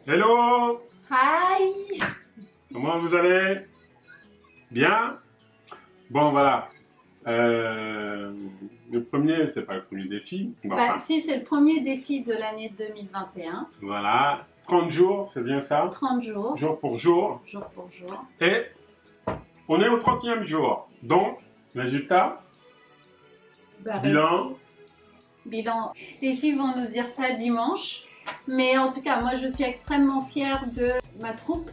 Hello! Hi! Comment vous allez? Bien? Bon, voilà. Le premier, c'est pas le premier défi. Bon, Bah, enfin, si, c'est le premier défi de l'année 2021. voilà. 30 jours, c'est bien ça? 30 jours, Jour pour jour. jour pour jour. Et on est au 30e jour. Donc, résultat, Bah, bilan. bilan. Les filles vont nous dire ça dimanche. Mais en tout cas, moi, je suis extrêmement fière de ma troupe.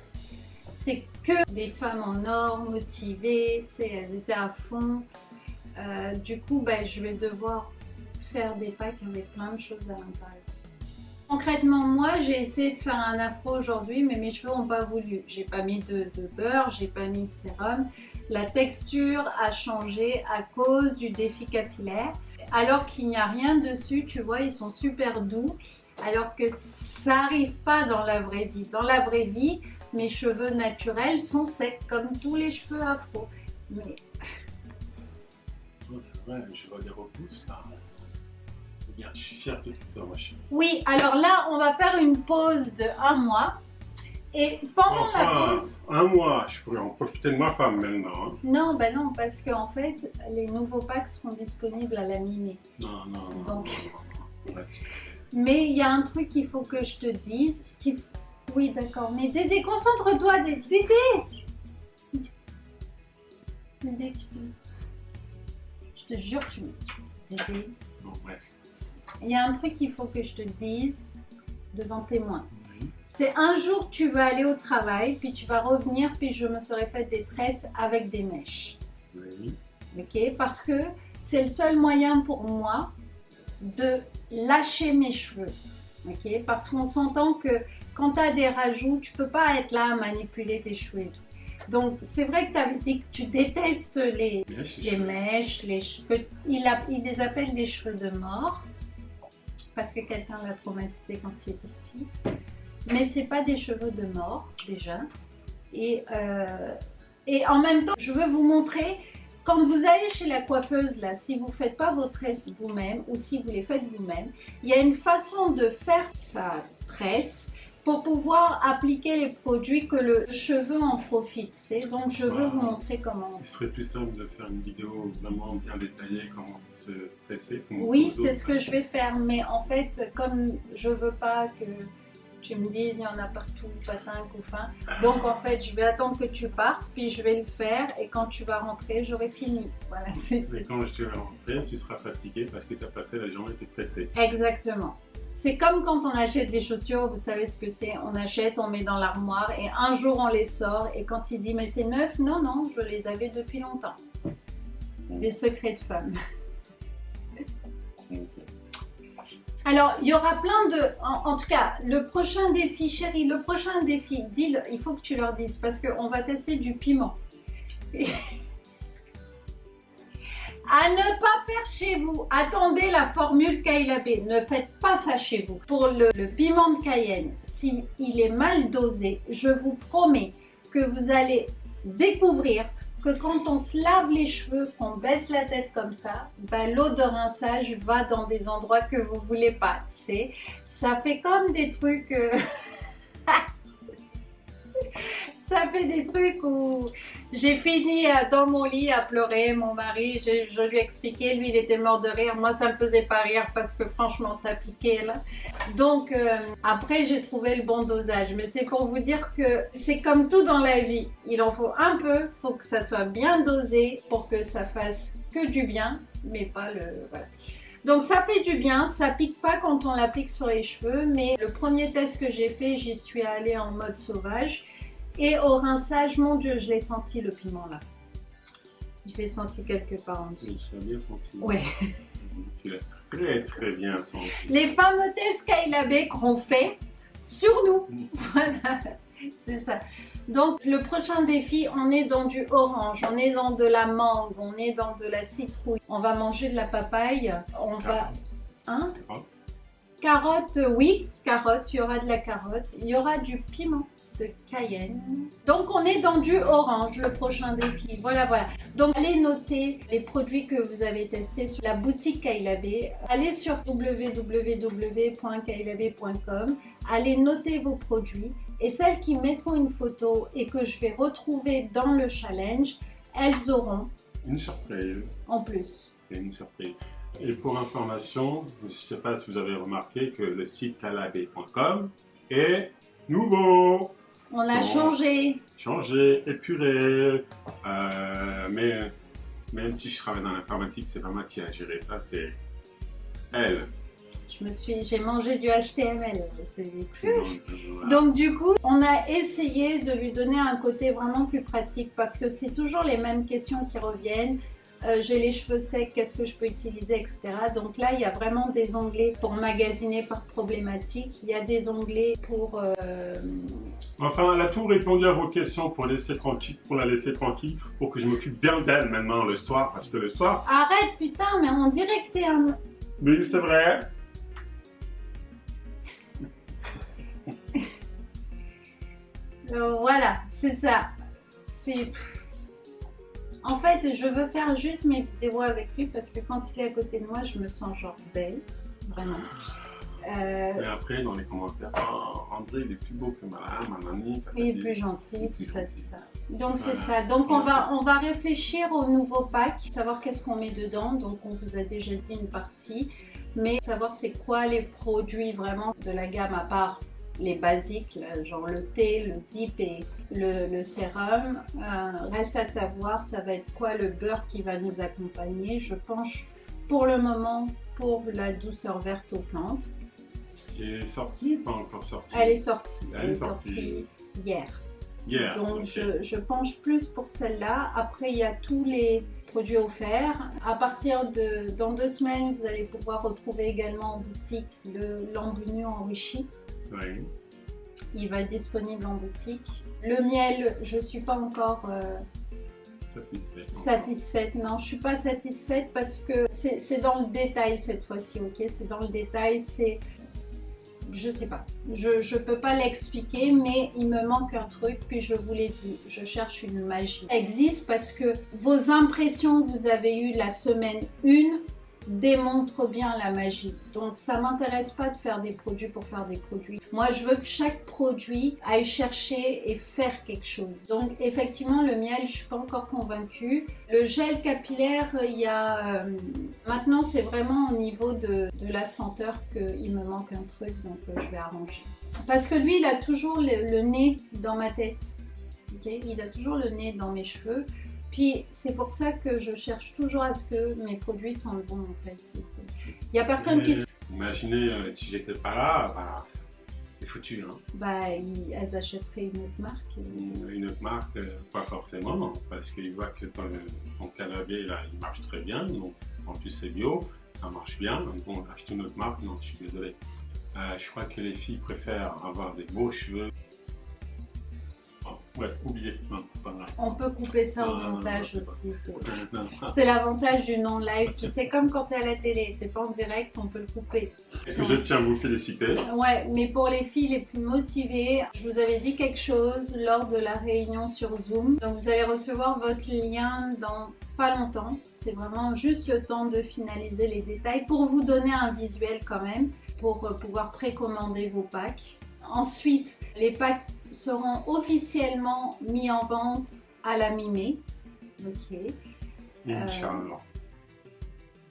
C'est que des femmes en or, motivées, tu sais, elles étaient à fond. Du coup, bah, je vais devoir faire des packs avec plein de choses à l'intérieur. Concrètement, moi, j'ai essayé de faire un afro aujourd'hui, mais mes cheveux n'ont pas voulu. J'ai pas mis de beurre, j'ai pas mis de sérum. La texture a changé à cause du défi capillaire. Alors qu'il n'y a rien dessus, tu vois, ils sont super doux. Alors que ça n'arrive pas dans la vraie vie. Dans la vraie vie, mes cheveux naturels sont secs, comme tous les cheveux afro. Mais Oh, c'est vrai, je vois des repousses là. C'est bien, je suis fier de toi, ma chérie. oui, alors là, on va faire une pause de 1 mois. Et pendant la pause... Un mois, je pourrais en profiter de ma femme maintenant. Hein. Non, bah non, parce qu'en fait, les nouveaux packs seront disponibles à la mi-mai. Non, non, non. Donc... non, non. Mais il y a un truc qu'il faut que je te dise. Oui, d'accord, mais Dédé, concentre-toi, Dédé. Dédé, je te jure, tu Dédé. Bon, bref. Il y a un truc qu'il faut que je te dise devant témoin. Oui. C'est un jour tu vas aller au travail, puis tu vas revenir, puis je me serai fait des tresses avec des mèches. Oui. Ok? Parce que c'est le seul moyen pour moi de lâcher mes cheveux. Ok? Parce qu'on s'entend que quand tu as des rajouts, tu peux pas être là à manipuler tes cheveux et tout. Donc c'est vrai que tu avais dit que tu détestes les mèches, il les appelle les cheveux de mort. Parce que quelqu'un l'a traumatisé quand il était petit. Mais c'est pas des cheveux de mort déjà. Et en même temps, je veux vous montrer, quand vous allez chez la coiffeuse là, si vous faites pas vos tresses vous-même ou si vous les faites vous-même, il y a une façon de faire sa tresse pour pouvoir appliquer les produits que le cheveu en profite. Donc je veux vous montrer comment. Il serait plus simple de faire une vidéo vraiment bien détaillée, comment se tresser. Oui, c'est ce que je vais faire, mais en fait, comme je veux pas que tu me dises il y en a partout, patin, couffin, donc en fait, je vais attendre que tu partes, puis je vais le faire, et quand tu vas rentrer, j'aurai fini. Voilà, Mais quand je vais rentrer, tu seras fatigué parce que tu as passé la journée et tu es pressé. Exactement. C'est comme quand on achète des chaussures, vous savez ce que c'est, on achète, on met dans l'armoire, et un jour on les sort, et quand il dit mais c'est neuf, non, non, je les avais depuis longtemps. C'est des secrets de femmes. Alors, il y aura plein de... En tout cas, le prochain défi, chérie, le prochain défi, dis-le, il faut que tu leur dises, parce qu'on va tester du piment. À ne pas faire chez vous. Attendez la formule Kayla B. Ne faites pas ça chez vous. Pour le piment de Cayenne, s'il est mal dosé, je vous promets que vous allez découvrir que quand on se lave les cheveux, qu'on baisse la tête comme ça, ben l'eau de rinçage va dans des endroits que vous voulez pas. Ça fait comme des trucs... Ça fait des trucs où j'ai fini dans mon lit à pleurer, mon mari, je lui ai expliqué, lui il était mort de rire, moi ça me faisait pas rire parce que franchement ça piquait là. Donc après j'ai trouvé le bon dosage, mais c'est pour vous dire que c'est comme tout dans la vie, il en faut un peu, faut que ça soit bien dosé pour que ça fasse que du bien, mais pas le... Voilà. Donc ça fait du bien, ça pique pas quand on l'applique sur les cheveux, mais le premier test que j'ai fait, j'y suis allée en mode sauvage. Et au rinçage, mon Dieu, je l'ai senti le piment là. Je l'ai senti quelque part en dessous. Tu l'as bien senti. Ouais. Tu l'as très très bien senti. Les fameux tests Kayla B qu'on fait sur nous. Voilà, c'est ça. Donc le prochain défi, on est dans du orange, on est dans de la mangue, on est dans de la citrouille. On va manger de la papaye, on va... Hein? Carotte, oui, carotte, il y aura de la carotte, il y aura du piment de Cayenne. Donc on est dans du orange, le prochain défi. Voilà, voilà. Donc allez noter les produits que vous avez testés sur la boutique Kayla B. Allez sur www.kaylab.com. allez noter vos produits et celles qui mettront une photo et que je vais retrouver dans le challenge, elles auront une surprise. En plus. Une surprise. Et pour information, je ne sais pas si vous avez remarqué que le site calabé.com est nouveau. On a changé. Changé, épuré. Mais même si je travaille dans l'informatique, c'est pas moi qui a géré ça, c'est elle. J'ai mangé du HTML. Voilà. Donc du coup, on a essayé de lui donner un côté vraiment plus pratique parce que c'est toujours les mêmes questions qui reviennent. J'ai les cheveux secs, qu'est-ce que je peux utiliser, etc. Donc là, il y a vraiment des onglets pour magasiner par problématique. Il y a des onglets pour... Enfin, elle a tout répondu à vos questions pour la laisser tranquille, pour que je m'occupe bien d'elle maintenant le soir, parce que le soir... Arrête, putain, mais on dirait que t'es un... Oui, c'est vrai. Voilà, c'est ça. En fait, je veux faire juste mes vidéos avec lui parce que quand il est à côté de moi, je me sens genre belle, vraiment. Et après, dans les commentaires, oh, André, il est plus beau que ma mamie. Il est plus gentil, tout ça. Donc c'est ça. Donc on va réfléchir au nouveau pack, savoir qu'est-ce qu'on met dedans. Donc on vous a déjà dit une partie, mais savoir c'est quoi les produits vraiment de la gamme à part les basiques, genre le thé, le dip et le sérum. Reste à savoir, ça va être quoi le beurre qui va nous accompagner. Je penche pour le moment pour la douceur verte aux plantes. Elle est sortie ou pas encore sortie? Elle est sortie. Elle est sortie hier. Donc okay. je penche plus pour celle-là. Après, il y a tous les produits offerts. À partir de dans 2 semaines, vous allez pouvoir retrouver également en boutique le lambunu enrichi. Oui. Il va être disponible en boutique. Le miel, je ne suis pas encore satisfaite. Non, je ne suis pas satisfaite parce que c'est dans le détail cette fois-ci, ok? C'est dans le détail, je sais pas. Je peux pas l'expliquer, mais il me manque un truc, puis je vous l'ai dit, je cherche une magie. Ça existe parce que vos impressions que vous avez eues la semaine 1 démontre bien la magie. Donc ça m'intéresse pas de faire des produits pour faire des produits. Moi je veux que chaque produit aille chercher et faire quelque chose. Donc effectivement le miel, je suis pas encore convaincue. Le gel capillaire, il y a maintenant c'est vraiment au niveau de la senteur qu'il me manque un truc, donc je vais arranger. Parce que lui il a toujours le nez dans ma tête. Okay, il a toujours le nez dans mes cheveux. Puis c'est pour ça que je cherche toujours à ce que mes produits sentent bon en fait. Il n'y a personne qui... Imaginez si j'étais pas là, bah, c'est foutu. Hein. Bah, elles achèteraient une autre marque. Une autre marque, pas forcément, parce qu'ils voient que ton canapé là, il marche très bien. Donc, en plus c'est bio, ça marche bien. Donc bon, acheter une autre marque, non, je suis désolé. Je crois que les filles préfèrent avoir des beaux cheveux. Ouais, oubliez. Non, pas grave. On peut couper ça au montage aussi. C'est l'avantage du non-live. C'est comme quand tu es à la télé, c'est pas en direct, on peut le couper. Je tiens à vous féliciter. Ouais, mais pour les filles les plus motivées, je vous avais dit quelque chose lors de la réunion sur Zoom. Donc vous allez recevoir votre lien dans pas longtemps. C'est vraiment juste le temps de finaliser les détails pour vous donner un visuel quand même, pour pouvoir précommander vos packs. Ensuite, les packs seront officiellement mis en vente à la mi-mai. Ok. Inch'Allah.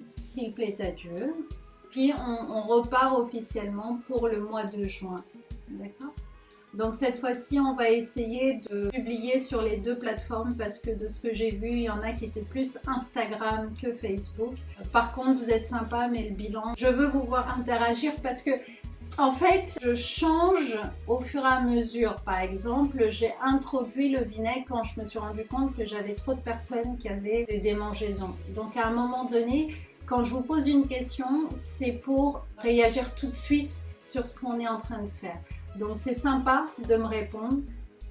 S'il plaît à Dieu. Puis on repart officiellement pour le mois de juin. D'accord? Donc cette fois-ci, on va essayer de publier sur les 2 plateformes parce que de ce que j'ai vu, il y en a qui étaient plus Instagram que Facebook. Par contre, vous êtes sympa, mais le bilan, je veux vous voir interagir parce que en fait, je change au fur et à mesure. Par exemple, j'ai introduit le vinaigre quand je me suis rendu compte que j'avais trop de personnes qui avaient des démangeaisons. Donc à un moment donné, quand je vous pose une question, c'est pour réagir tout de suite sur ce qu'on est en train de faire. Donc c'est sympa de me répondre,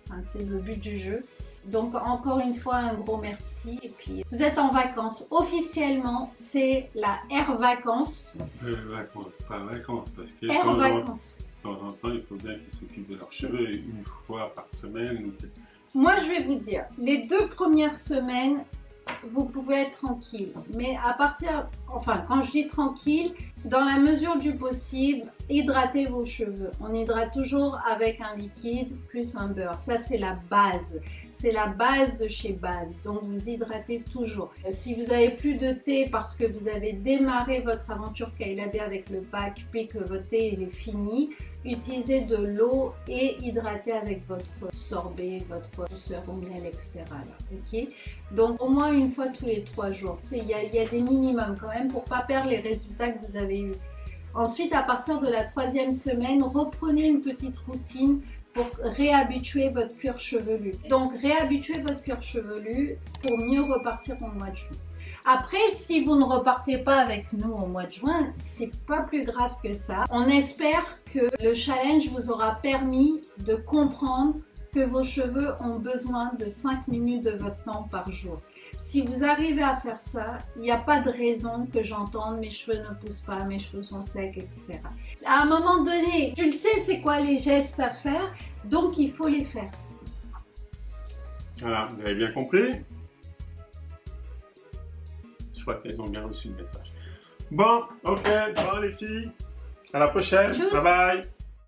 enfin, c'est le but du jeu. Donc encore une fois un gros merci et puis vous êtes en vacances. Officiellement c'est la Air Vacances. Vacances, pas vacances parce que Air Vacances. De temps en temps il faut bien qu'ils s'occupent de leurs cheveux une fois par semaine. Moi je vais vous dire, les 2 premières semaines, vous pouvez être tranquille. Mais à partir, enfin, quand je dis tranquille, dans la mesure du possible, hydratez vos cheveux. On hydrate toujours avec un liquide plus un beurre. Ça, c'est la base. C'est la base de chez Base. Donc, vous hydratez toujours. Si vous n'avez plus de thé parce que vous avez démarré votre aventure Kayla B avec le pack, puis que votre thé il est fini, utilisez de l'eau et hydratez avec votre sorbet, votre douceur au miel, etc. Là, okay. Donc, au moins une fois tous les 3 jours. Il y a des minimums quand même pour ne pas perdre les résultats que vous avez eus. Ensuite, à partir de la 3e semaine, reprenez une petite routine pour réhabituer votre cuir chevelu. Donc, réhabituez votre cuir chevelu pour mieux repartir au mois de juin. Après, si vous ne repartez pas avec nous au mois de juin, c'est pas plus grave que ça. On espère que le challenge vous aura permis de comprendre que vos cheveux ont besoin de 5 minutes de votre temps par jour. Si vous arrivez à faire ça, il n'y a pas de raison que j'entende mes cheveux ne poussent pas, mes cheveux sont secs, etc. À un moment donné, tu le sais c'est quoi les gestes à faire, donc il faut les faire. Voilà, vous avez bien compris. Je crois qu'elles ont bien reçu le message. Bon, ok, bon les filles, à la prochaine, bye bye.